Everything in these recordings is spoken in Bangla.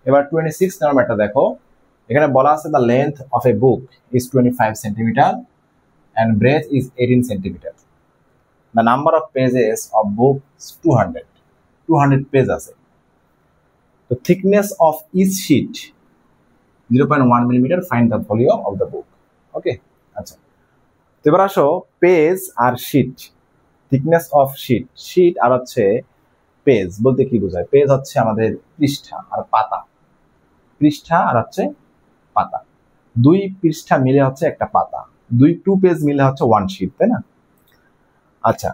এবার 26 নাম্বার ম্যাটটা দেখো, এখানে বলা আছে the length of A book is 25 centimetre and breadth is 18 centimeter. The number of pages of book is 200 page আছে। The thickness of each sheet 0.1 millimeter. Find the volume of the book. Okay, আচ্ছা, তো এবার আসো পেজ আর sheet, thickness of sheet, sheet আর হচ্ছে পেজ বলতে কি বোঝায়? পেজ হচ্ছে আমাদের পৃষ্ঠা আর পাতা, পৃষ্ঠা আর হচ্ছে পাতা, দুই পৃষ্ঠা মিলে হচ্ছে একটা পাতা, টু পেজ মিলে হচ্ছে ওয়ান শীট, তাই না? আচ্ছা,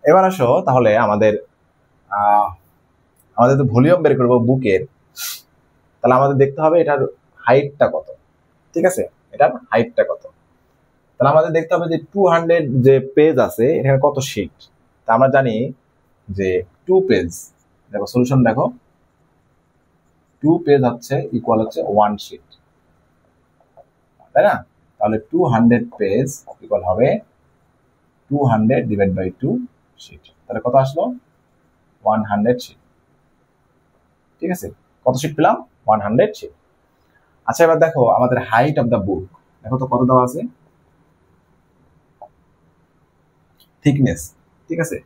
এবার আসো তাহলে আমাদের তো ভলিউম বের করবো বুকের, তাহলে আমাদের দেখতে হবে এটার হাইটটা কত, ঠিক আছে? এটার হাইটটা কত, তাহলে আমাদের দেখতে হবে যে 200 যে পেজ আছে এখানে কত শীট। তা আমরা জানি যে 2 পেজ, দেখো সলিউশন দেখো, 2 পেজ হচ্ছে ইকুয়াল হচ্ছে 1 শীট, তাই না? তাহলে 200 পেজ ইকুয়াল হবে 200 ডিভাইড বাই 2 শীট, তাহলে কত আসলো? 100 শীট, ঠিক আছে? কত শীট পেলাম? 100 শীট। আচ্ছা, এবার দেখো আমাদের হাইট অফ দ্য বুক, দেখো তো কত দেওয়া আছে, থিকনেস, ঠিক আছে?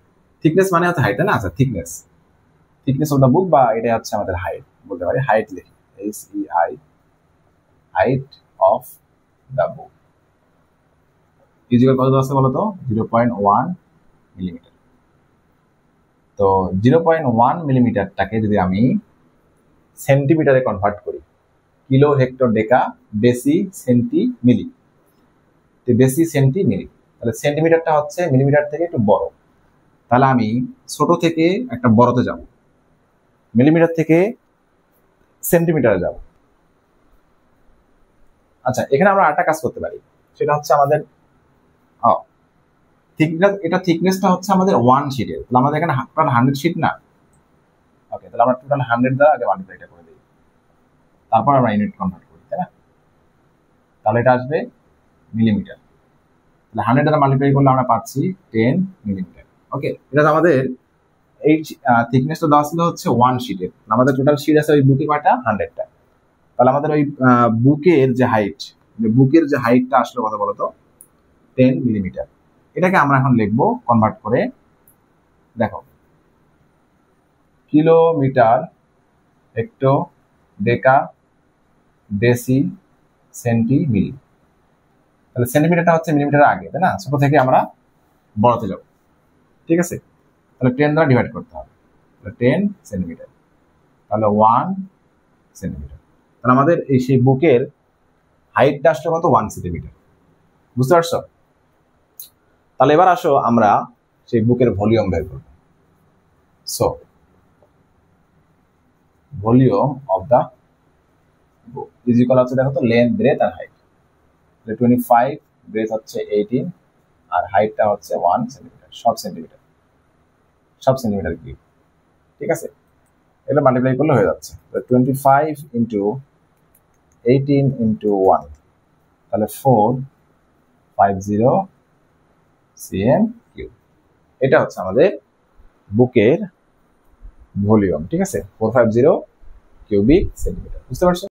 থিকনেস মানে হচ্ছে হাইট, না? আচ্ছা, থিকনেস অফ দ্য বুক, বা এটা হচ্ছে আমাদের হাইট বলতে পারি, হাইট লিখি HEI, height of the book is equal কত আছে বলো তো? 0.1 মিলিমিটার। তো 0.1 মিলিমিটারটাকে যদি আমি সেন্টিমিটারে কনভার্ট করি, কিলো, হেক্টর, ডেকা, ডেসি, সেন্টি, মিলি, ডেসি, সেন্টি, মিলি, তাহলে সেন্টিমিটারটা হচ্ছে মিলিমিটার থেকে একটু বড়, তাহলে আমি ছোট থেকে একটা বড়তে যাব, মিলিমিটার থেকে সেন্টিমিটারে যাব। আচ্ছা, এখানে আমরা আরেকটা কাজ করতে পারি, সেটা হচ্ছে আমাদের থিকনেস, এটা থিকনেসটা হচ্ছে আমাদের 1 শীটের, তাহলে আমাদের এখানে টোটাল 100 শীট না? ওকে, তাহলে আমরা টোটাল 100 দ্বারা আগে মাল্টিপ্লাইটা করে দিই, তারপর আমরা ইউনিট কনভার্ট করি, তাই না? তাহলে এটা আসবে মিলিমিটার, তাহলে 100 দ্বারা মাল্টিপ্লাই করলে আমরা পাচ্ছি 10 মিলিমিটার। ওকে, এটা আমাদের এই থিকনেসটা দেওয়া ছিল হচ্ছে 1 শীটের, আমাদের টোটাল শীট আছে ওই বুকে কয়টা? 100টা। তাহলে আমাদের ওই বুকের যে হাইটটা আসলো কত বলতো? 10 মিলিমিটার। এটাকে আমরা এখন লিখবো কনভার্ট করে, দেখো কিলোমিটার, হেক্টর, ডেকা, ডেসি, সেন্টি, মিলি। তাহলে সেন্টিমিটারটা হচ্ছে মিলিমিটার আগে, তাই না? ছোট থেকে আমরা বড়তে যাব, ঠিক আছে? তাহলে 10 দ্বারা ডিভাইড করতে হবে, 10 সেন্টিমিটার, তাহলে 1 সেন্টিমিটার। তাহলে আমাদের এই সেই বুকের হাইটটা আসলে কত? 1 সেন্টিমিটার। বুঝতে পারছো? তাহলে এবার আসো আমরা সেই বুকের ভলিউম বের করব। So volume of the book is equal হচ্ছে, দেখো তো, লেন্থ, ব্রেথ আর হাইট। 25, ব্রেথ হচ্ছে 18, আর হাইটটা হচ্ছে 1 সেন্টিমিটার, সব সেন্টিমিটার কিউব, ঠিক আছে? এটা মাল্টিপ্লাই করলে হয়ে যাচ্ছে 25 ইন্টু 18 ইন্টু 1, তাহলে 450 cm কিউব। এটা হচ্ছে আমাদের বুকের ভলিউম, ঠিক আছে? 450 কিউবিক সেন্টিমিটার। বুঝতে পারছো?